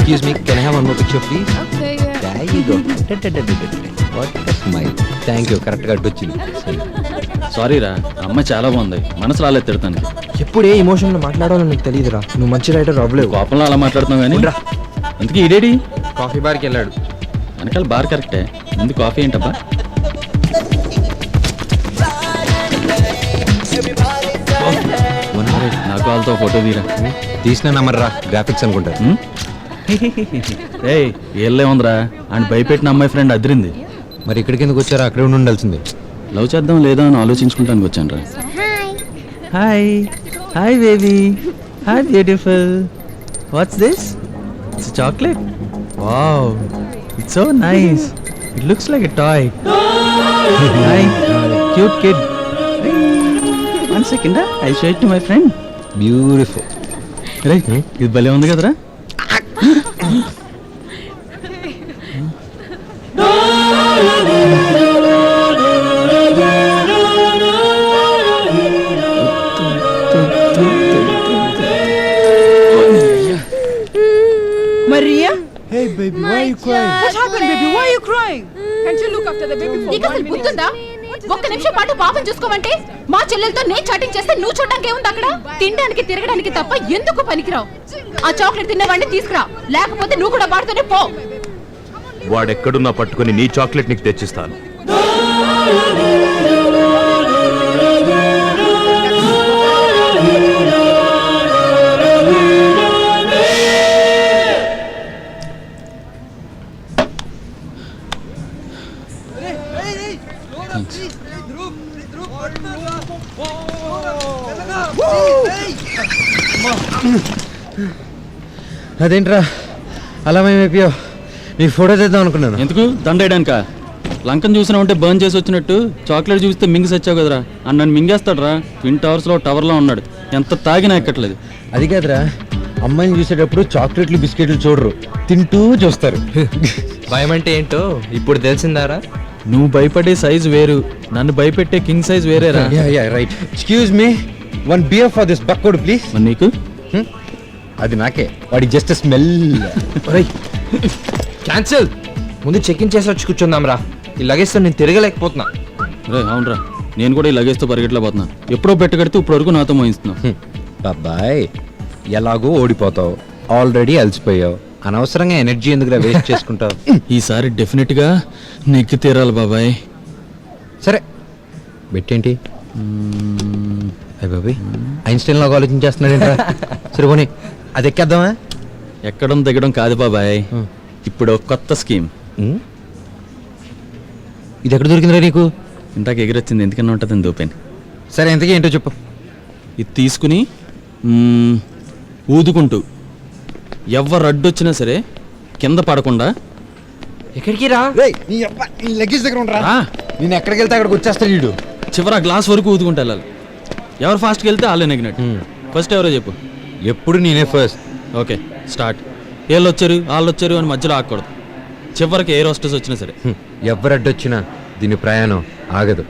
Excuse me, can I have one more picture, please? Okay, yeah. There you go. What a smile. Thank you. Correct గా వచ్చింది. Sorry రా, అమ్మాయి చాలా బాగుంది, మనసు రాలేదు తిడతానికి. ఎప్పుడే ఎమోషన్లో మాట్లాడాలో నీకు తెలియదురా. నువ్వు మంచి రైటర్ అవ్వలేవు. కోపంలో అలా మాట్లాడుతున్నావు కానీ అందుకే ఈడేడి కాఫీ బార్కి వెళ్ళాడు. వెనకాల బార్ కరెక్టే, ముందు కాఫీ ఏంటబ్బా? నాకు వాళ్ళతో ఫోటో తీరా. తీసిన నంబర్ రా, గ్రాఫిక్స్ అనుకుంటారు. ఏయ్ ఏళ్ళే ఉందిరా, ఆయన భయపెట్టిన అమ్మాయి ఫ్రెండ్ అదిరింది. మరి ఇక్కడికి ఎందుకు వచ్చారా? అక్కడే ఉండి ఉండాల్సింది. లవ్ చేద్దాం లేదా అని ఆలోచించుకుంటానికి వచ్చాను రా. Hi hi baby, hi beautiful. What's this? It's chocolate. Wow, it's so nice. It looks like a toy. Hi cute kid. One second, I show it to my friend. Beautiful. Right, ఇది భలే ఉంది కదరా. Maria? Hey baby, why are you crying? What happened, baby? Why are you crying? Can't you look after the baby for నీకు అసలు బుద్ధుందా? ఒక్క నిమిషం పాటు పాపం చూసుకోమంటే మా చెల్లెలతో నేను చాటింగ్ చేస్తే నువ్వు చూడడానికి ఏముంది అక్కడ? తినడానికి తిరగడానికి తప్ప ఎందుకు పనికిరావు? ఆ చాక్లెట్ తిన్నవాడిని తీసుకురా, లేకపోతే నువ్వు కూడా వాడుతూనే పో. వాడెక్కడున్నా పట్టుకుని నీ చాక్లెట్ నీకు తెచ్చిస్తాను. అదేంట్రా అలా మేమైపోయావు? నీ ఫోటో తెద్దాం అనుకున్నాను. ఎందుకు దండేయడానికా? లంకను చూసినా ఉంటే బర్న్ చేసి వచ్చినట్టు చాక్లెట్ చూస్తే మింగి సచ్చావు కదరా. అని నన్ను మింగేస్తాడు రా. ట్విన్ టవర్స్లో టవర్లో ఉన్నాడు, ఎంత తాగినా ఎక్కట్లేదు. అది కాదురా, అమ్మాయిని చూసేటప్పుడు చాక్లెట్లు బిస్కెట్లు చూడరు, తింటూ చూస్తారు. భయం అంటే ఏంటో ఇప్పుడు తెలిసిందారా? నువ్వు భయపడే సైజు వేరు, నన్ను భయపెట్టే కింగ్ సైజ్ వేరేరా. Right. Excuse me, one beer for this బక్కోడ్ ప్లీజ్. మరి నీకు? అది నాకే, వాడికి జస్ట్ స్మెల్. క్యాన్సిల్. ముందు చెక్ ఇన్ చేసి వచ్చి కూర్చుందాం రా. ఈ లగేజ్తో నేను తిరగలేకపోతున్నా. రే అవునరా, నేను కూడా ఈ లగేజ్తో పరిగెట్లేకపోతున్నా. ఎప్పుడో పెట్టగడితే ఇప్పుడు వరకు నాతో మోయిస్తున్నావు. బాబాయ్, ఎలాగో ఓడిపోతావు, ఆల్రెడీ అలసిపోయావు, అనవసరంగా ఎనర్జీ ఎందుకు వేస్ట్ చేసుకుంటావు? ఈసారి డెఫినెట్గా నెక్కి తీరాలి బాబాయ్. సరే బెట్టేంటి? అయ్య బాబాయ్, ఐన్స్టైన్ లాగా ఆలోచించేస్తున్నాడేంట్రా? సరే పోనీ అది ఎక్కేద్దామా? ఎక్కడం దిగడం కాదు బాబాయ్, ఇప్పుడు కొత్త స్కీమ్. ఇది ఎక్కడ దొరికిందిరా నీకు? ఇందాక ఎగిరొచ్చింది, ఎందుకన్నా ఉంటుందని దూపాను. సరే ఎంతకీ ఏంటో చెప్పు. ఇది తీసుకుని ఊదుకుంటూ ఎవరు అడ్డొచ్చినా సరే కింద పడకుండా ఎక్కడికి రా? లగేజ్ దగ్గర ఉండరా? రా. నేను ఎక్కడికి వెళ్తే అక్కడికి వచ్చేస్తాడు వీడు. చివర గ్లాస్ వరకు ఊదుకుంటూ వెళ్ళాలి. ఎవరు ఫాస్ట్కి వెళ్తే వాళ్ళే నెగినట్టు. ఫస్ట్ ఎవరో చెప్పు. ఎప్పుడు నేనే ఫస్ట్. Okay start. వాళ్ళు వచ్చారు అని మధ్యలో ఆగకూడదు. చివరికి ఏ రోస్టర్స్ వచ్చినా సరే. ఎవరు అడ్డొచ్చినా దీని ప్రయాణం ఆగదు.